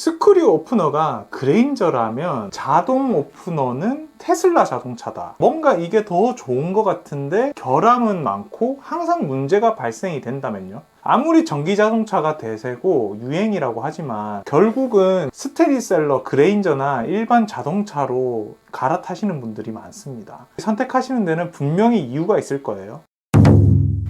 스크류 오프너가 그레인저라면 자동 오프너는 테슬라 자동차다. 뭔가 이게 더 좋은 것 같은데 결함은 많고 항상 문제가 발생이 된다면요? 아무리 전기 자동차가 대세고 유행이라고 하지만 결국은 스테디셀러 그레인저나 일반 자동차로 갈아타시는 분들이 많습니다. 선택하시는 데는 분명히 이유가 있을 거예요.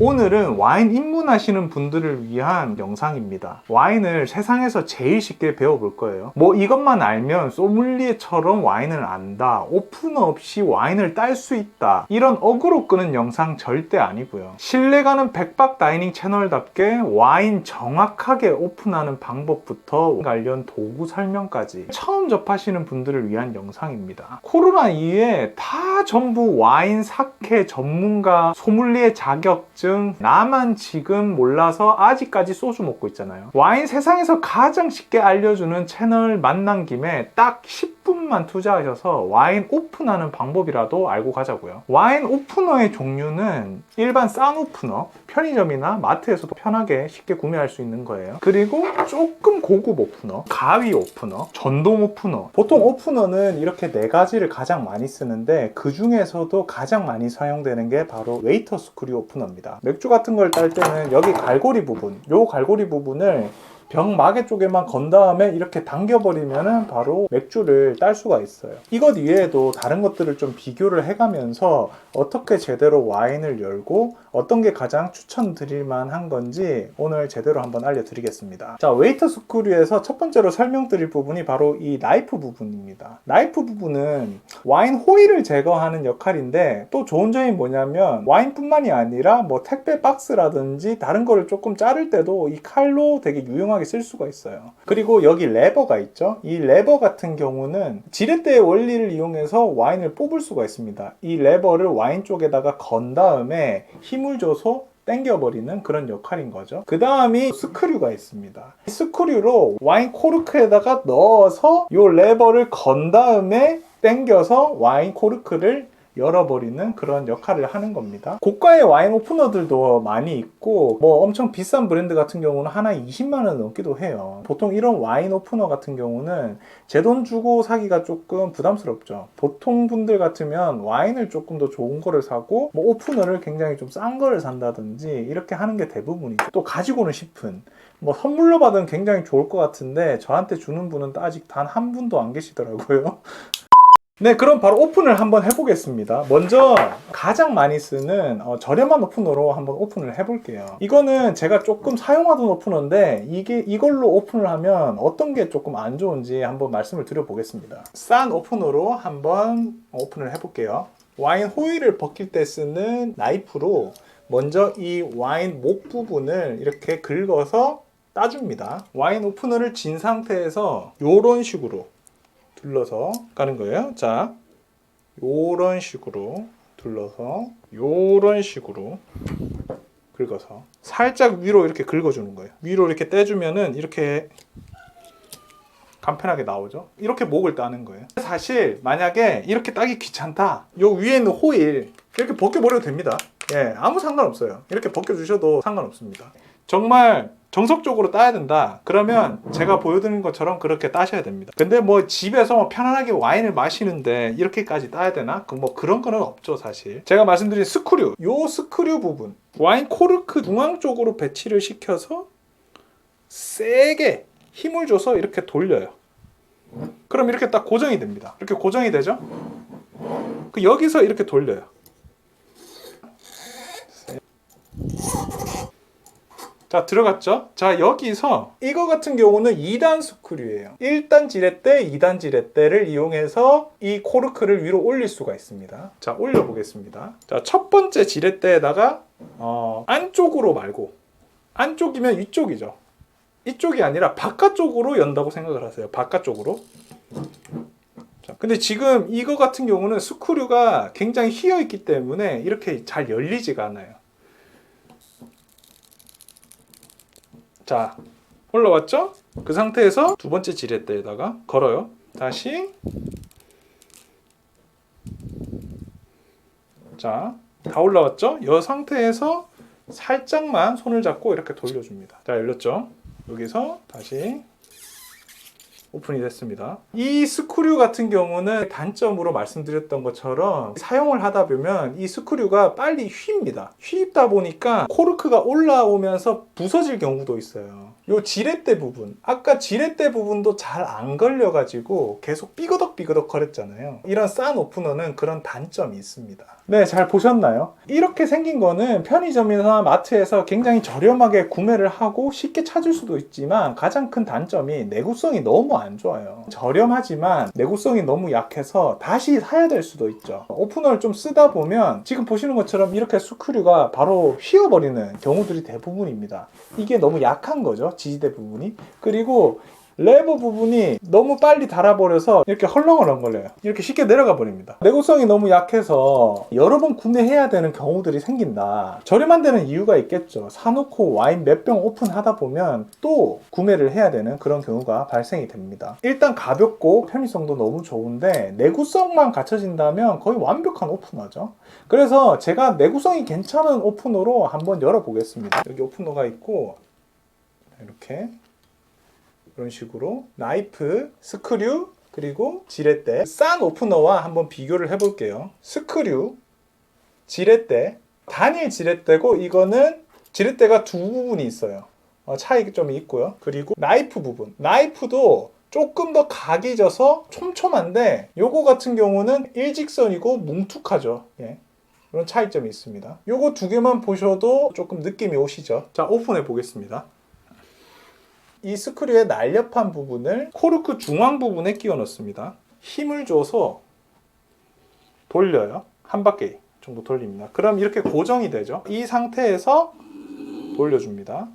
오늘은 와인 입문하시는 분들을 위한 영상입니다. 와인을 세상에서 제일 쉽게 배워볼 거예요. 뭐 이것만 알면 소믈리에처럼 와인을 안다, 오프너 없이 와인을 딸 수 있다, 이런 어그로 끄는 영상 절대 아니고요. 신뢰가는 백박다이닝 채널답게 와인 정확하게 오픈하는 방법부터 관련 도구 설명까지 처음 접하시는 분들을 위한 영상입니다. 코로나 이후에 다 전부 와인 사케 전문가 소믈리에 자격증, 나만 지금 몰라서 아직까지 소주 먹고 있잖아요. 와인 세상에서 가장 쉽게 알려주는 채널 만난 김에 딱 10분만 투자하셔서 와인 오픈하는 방법이라도 알고 가자고요. 와인 오프너의 종류는 일반 싼 오프너, 편의점이나 마트에서도 편하게 쉽게 구매할 수 있는 거예요. 그리고 조금 고급 오프너, 가위 오프너, 전동 오프너. 보통 오프너는 이렇게 네 가지를 가장 많이 쓰는데 그 중에서도 가장 많이 사용되는 게 바로 웨이터 스크류 오프너입니다. 맥주 같은 걸 딸 때는 여기 갈고리 부분, 요 갈고리 부분을 병 마개 쪽에만 건 다음에 이렇게 당겨버리면 바로 맥주를 딸 수가 있어요. 이것 이외에도 다른 것들을 좀 비교를 해가면서 어떻게 제대로 와인을 열고 어떤 게 가장 추천드릴 만한 건지 오늘 제대로 한번 알려드리겠습니다. 자, 웨이터 스크류에서 첫 번째로 설명드릴 부분이 바로 이 나이프 부분입니다. 나이프 부분은 와인 호일을 제거하는 역할인데 또 좋은 점이 뭐냐면 와인뿐만이 아니라 뭐 택배 박스라든지 다른 거를 조금 자를 때도 이 칼로 되게 유용하게 쓸 수가 있어요. 그리고 여기 레버가 있죠. 이 레버 같은 경우는 지렛대의 원리를 이용해서 와인을 뽑을 수가 있습니다. 이 레버를 와인 쪽에다가 건 다음에 힘을 줘서 당겨버리는 그런 역할인 거죠. 그 다음이 스크류가 있습니다. 스크류로 와인 코르크에다가 넣어서 이 레버를 건 다음에 당겨서 와인 코르크를 열어버리는 그런 역할을 하는 겁니다. 고가의 와인 오프너들도 많이 있고 뭐 엄청 비싼 브랜드 같은 경우는 하나에 20만 원 넘기도 해요. 보통 이런 와인 오프너 같은 경우는 제 돈 주고 사기가 조금 부담스럽죠. 보통 분들 같으면 와인을 조금 더 좋은 거를 사고 뭐 오프너를 굉장히 좀 싼 거를 산다든지 이렇게 하는 게 대부분이죠. 또 가지고는 싶은 뭐 선물로 받으면 굉장히 좋을 것 같은데 저한테 주는 분은 아직 단 한 분도 안 계시더라고요. 네, 그럼 바로 오픈을 한번 해보겠습니다. 먼저 가장 많이 쓰는 저렴한 오프너로 한번 오픈을 해볼게요. 이거는 제가 조금 사용하던 오프너인데 이걸로 오픈을 하면 어떤 게 조금 안 좋은지 한번 말씀을 드려보겠습니다. 싼 오프너로 한번 오픈을 해볼게요. 와인 호일을 벗길 때 쓰는 나이프로 먼저 이 와인 목 부분을 이렇게 긁어서 따줍니다. 와인 오프너를 진 상태에서 이런 식으로 둘러서 까는 거예요. 자, 요런 식으로 둘러서 요런 식으로 긁어서 살짝 위로 이렇게 긁어주는 거예요. 위로 이렇게 떼주면은 이렇게 간편하게 나오죠. 이렇게 목을 따는 거예요. 사실 만약에 이렇게 따기 귀찮다, 요 위에 있는 호일 이렇게 벗겨버려도 됩니다. 예, 아무 상관없어요. 이렇게 벗겨주셔도 상관없습니다. 정말 정석적으로 따야 된다 그러면 제가 보여드린 것처럼 그렇게 따셔야 됩니다. 근데 뭐 집에서 편안하게 와인을 마시는데 이렇게까지 따야 되나? 뭐 그런 거는 없죠. 사실 제가 말씀드린 스크류, 요 스크류 부분 와인 코르크 중앙 쪽으로 배치를 시켜서 세게 힘을 줘서 이렇게 돌려요. 그럼 이렇게 딱 고정이 됩니다. 이렇게 고정이 되죠? 그 여기서 이렇게 돌려요. 자, 들어갔죠? 자, 여기서 이거 같은 경우는 2단 스크류예요. 1단 지렛대, 2단 지렛대를 이용해서 이 코르크를 위로 올릴 수가 있습니다. 자, 올려보겠습니다. 자, 첫 번째 지렛대에다가 안쪽으로 말고, 안쪽이면 위쪽이죠. 이쪽이 아니라 바깥쪽으로 연다고 생각을 하세요. 바깥쪽으로. 자, 근데 지금 이거 같은 경우는 스크류가 굉장히 휘어있기 때문에 이렇게 잘 열리지가 않아요. 자, 올라왔죠? 그 상태에서 두 번째 지렛대에다가 걸어요. 다시. 자, 다 올라왔죠? 이 상태에서 살짝만 손을 잡고 이렇게 돌려줍니다. 자, 열렸죠? 여기서 다시 오픈이 됐습니다. 이 스크류 같은 경우는 단점으로 말씀드렸던 것처럼 사용을 하다 보면 이 스크류가 빨리 휩니다. 휩다 보니까 코르크가 올라오면서 부서질 경우도 있어요. 요 지렛대 부분, 아까 지렛대 부분도 잘 안 걸려가지고 계속 삐그덕삐그덕 거렸잖아요. 이런 싼 오프너는 그런 단점이 있습니다. 네, 잘 보셨나요? 이렇게 생긴 거는 편의점이나 마트에서 굉장히 저렴하게 구매를 하고 쉽게 찾을 수도 있지만 가장 큰 단점이 내구성이 너무 안 좋아요. 저렴하지만 내구성이 너무 약해서 다시 사야 될 수도 있죠. 오프너를 좀 쓰다 보면 지금 보시는 것처럼 이렇게 스크류가 바로 휘어버리는 경우들이 대부분입니다. 이게 너무 약한 거죠, 지지대 부분이. 그리고 레버 부분이 너무 빨리 닳아버려서 이렇게 헐렁헐렁 걸려요. 이렇게 쉽게 내려가 버립니다. 내구성이 너무 약해서 여러 번 구매해야 되는 경우들이 생긴다. 저렴한 데는 이유가 있겠죠. 사놓고 와인 몇 병 오픈하다 보면 또 구매를 해야 되는 그런 경우가 발생이 됩니다. 일단 가볍고 편의성도 너무 좋은데 내구성만 갖춰진다면 거의 완벽한 오프너죠. 그래서 제가 내구성이 괜찮은 오프너로 한번 열어보겠습니다. 여기 오프너가 있고 이렇게 이런 식으로 나이프, 스크류, 그리고 지렛대, 싼 오프너와 한번 비교를 해볼게요. 스크류, 지렛대, 단일 지렛대고 이거는 지렛대가 두 부분이 있어요. 차이점이 있고요. 그리고 나이프 부분, 나이프도 조금 더 각이 져서 촘촘한데 요거 같은 경우는 일직선이고 뭉툭하죠. 예. 그런 차이점이 있습니다. 요거 두 개만 보셔도 조금 느낌이 오시죠. 자, 오픈해 보겠습니다. 이 스크류의 날렵한 부분을 코르크 중앙 부분에 끼워 넣습니다. 힘을 줘서 돌려요. 한 바퀴 정도 돌립니다. 그럼 이렇게 고정이 되죠. 이 상태에서 돌려줍니다.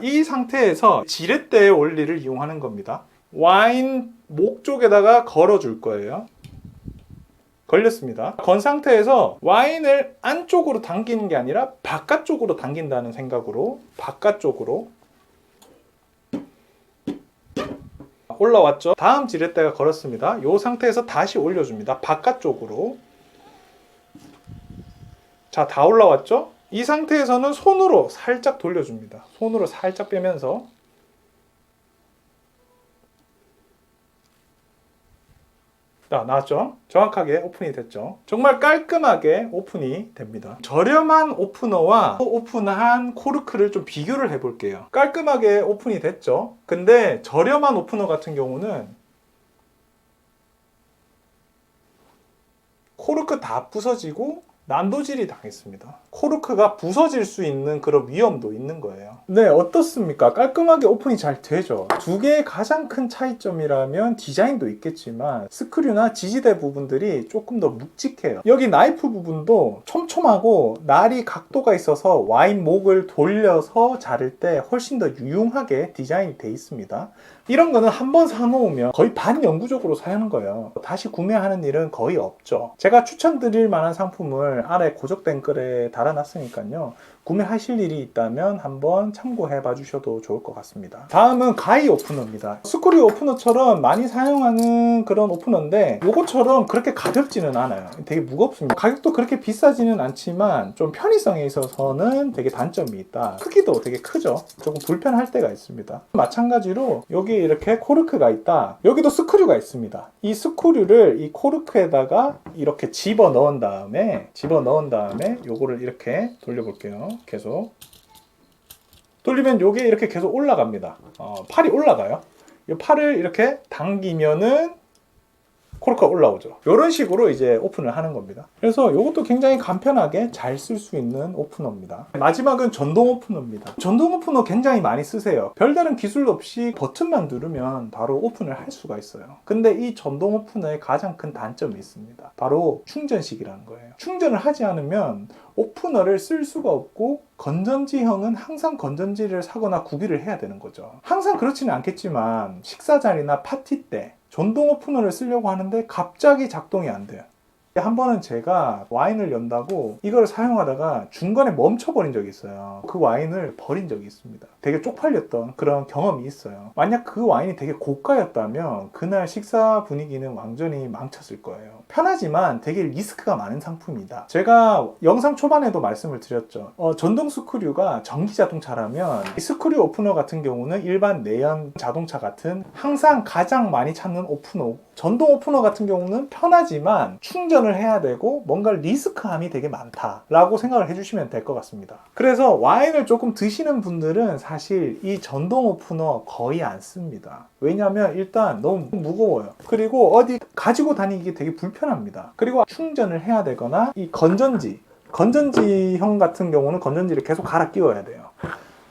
이 상태에서 지렛대의 원리를 이용하는 겁니다. 와인 목 쪽에다가 걸어줄 거예요. 걸렸습니다. 건 상태에서 와인을 안쪽으로 당기는 게 아니라 바깥쪽으로 당긴다는 생각으로 바깥쪽으로 올라왔죠. 다음 지렛대가 걸었습니다. 이 상태에서 다시 올려줍니다. 바깥쪽으로. 자, 다 올라왔죠? 이 상태에서는 손으로 살짝 돌려줍니다. 손으로 살짝 빼면서 자, 나왔죠? 정확하게 오픈이 됐죠? 정말 깔끔하게 오픈이 됩니다. 저렴한 오프너와 오픈한 코르크를 좀 비교를 해볼게요. 깔끔하게 오픈이 됐죠? 근데 저렴한 오프너 같은 경우는 코르크 다 부서지고 난도질이 당했습니다. 코르크가 부서질 수 있는 그런 위험도 있는 거예요. 네, 어떻습니까? 깔끔하게 오픈이 잘 되죠. 두 개의 가장 큰 차이점이라면 디자인도 있겠지만 스크류나 지지대 부분들이 조금 더 묵직해요. 여기 나이프 부분도 촘촘하고 날이 각도가 있어서 와인 목을 돌려서 자를 때 훨씬 더 유용하게 디자인이 돼 있습니다. 이런 거는 한번 사놓으면 거의 반영구적으로 사용하는 거예요. 다시 구매하는 일은 거의 없죠. 제가 추천드릴 만한 상품을 아래 고적된 글에 달아놨으니까요. 구매하실 일이 있다면 한번 참고해 봐 주셔도 좋을 것 같습니다. 다음은 가이 오프너입니다. 스크류 오프너처럼 많이 사용하는 그런 오프너인데 요것처럼 그렇게 가볍지는 않아요. 되게 무겁습니다. 가격도 그렇게 비싸지는 않지만 좀 편의성에 있어서는 되게 단점이 있다. 크기도 되게 크죠. 조금 불편할 때가 있습니다. 마찬가지로 여기 이렇게 코르크가 있다. 여기도 스크류가 있습니다. 이 스크류를 이 코르크에다가 이렇게 집어 넣은 다음에 요거를 이렇게 돌려볼게요. 계속 돌리면 요게 이렇게 계속 올라갑니다. 팔이 올라가요. 이 팔을 이렇게 당기면은 코르크가 올라오죠. 이런 식으로 이제 오픈을 하는 겁니다. 그래서 이것도 굉장히 간편하게 잘 쓸 수 있는 오프너입니다. 마지막은 전동 오프너입니다. 전동 오프너 굉장히 많이 쓰세요. 별다른 기술 없이 버튼만 누르면 바로 오픈을 할 수가 있어요. 근데 이 전동 오프너의 가장 큰 단점이 있습니다. 바로 충전식이라는 거예요. 충전을 하지 않으면 오프너를 쓸 수가 없고 건전지형은 항상 건전지를 사거나 구비를 해야 되는 거죠. 항상 그렇지는 않겠지만 식사 자리나 파티 때 전동 오프너를 쓰려고 하는데 갑자기 작동이 안 돼요. 한 번은 제가 와인을 연다고 이걸 사용하다가 중간에 멈춰버린 적이 있어요. 그 와인을 버린 적이 있습니다. 되게 쪽팔렸던 그런 경험이 있어요. 만약 그 와인이 되게 고가였다면 그날 식사 분위기는 완전히 망쳤을 거예요. 편하지만 되게 리스크가 많은 상품이다. 제가 영상 초반에도 말씀을 드렸죠. 전동 스크류가 전기 자동차라면 이 스크류 오프너 같은 경우는 일반 내연 자동차 같은 항상 가장 많이 찾는 오프너고, 전동 오프너 같은 경우는 편하지만 충전을 해야 되고 뭔가 리스크함이 되게 많다라고 생각을 해주시면 될 것 같습니다. 그래서 와인을 조금 드시는 분들은 사실 이 전동 오프너 거의 안 씁니다. 왜냐하면 일단 너무 무거워요. 그리고 어디 가지고 다니기 되게 불편합니다. 그리고 충전을 해야 되거나 이 건전지형 같은 경우는 건전지를 계속 갈아 끼워야 돼요.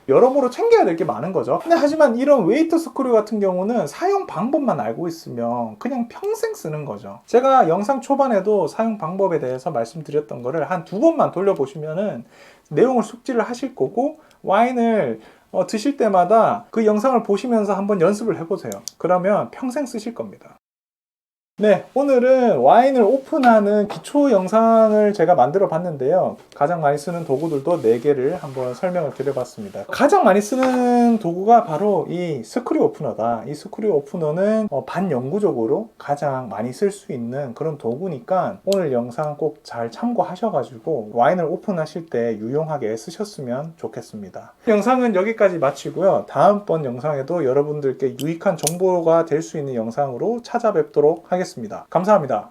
여러모로 챙겨야 될 게 많은 거죠. 근데 하지만 이런 웨이트 스크류 같은 경우는 사용 방법만 알고 있으면 그냥 평생 쓰는 거죠. 제가 영상 초반에도 사용 방법에 대해서 말씀드렸던 거를 한 2번만 돌려보시면은 내용을 숙지를 하실 거고, 와인을 드실 때마다 그 영상을 보시면서 한번 연습을 해보세요. 그러면 평생 쓰실 겁니다. 네, 오늘은 와인을 오픈하는 기초 영상을 제가 만들어 봤는데요. 가장 많이 쓰는 도구들도 4개를 한번 설명을 드려봤습니다. 가장 많이 쓰는 도구가 바로 이 스크류 오프너다. 이 스크류 오프너는 반영구적으로 가장 많이 쓸 수 있는 그런 도구니까 오늘 영상 꼭 잘 참고하셔가지고 와인을 오픈하실 때 유용하게 쓰셨으면 좋겠습니다. 영상은 여기까지 마치고요. 다음번 영상에도 여러분들께 유익한 정보가 될 수 있는 영상으로 찾아뵙도록 하겠습니다. 감사합니다.